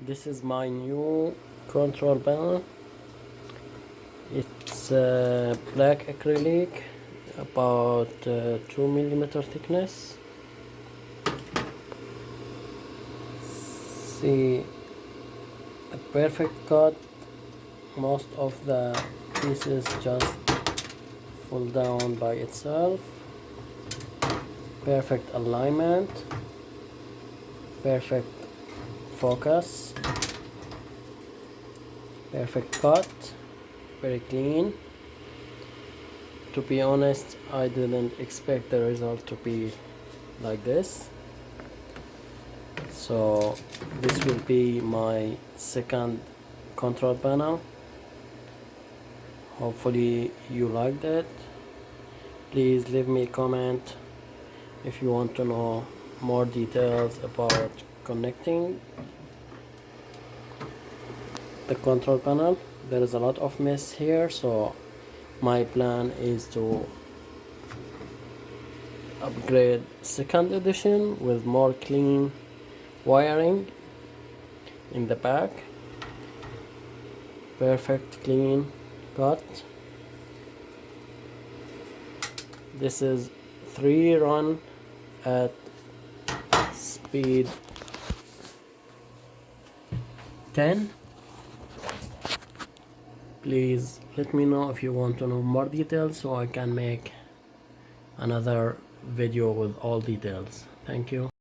This is my new control panel. It's black acrylic, about 2 mm thickness. See, a perfect cut. Most of the pieces just fall down by itself. Perfect alignment, perfect focus, perfect cut, very clean. To be honest, I didn't expect the result to be like this. So this will be my second control panel. Hopefully you liked it. Please leave me a comment if you want to know more details about connecting the control panel. There is a lot of mess here, so my plan is to upgrade second edition with more clean wiring in the back. Perfect clean cut. This is 3 run at speed 10. Please let me know if you want to know more details so I can make another video with all details. Thank you.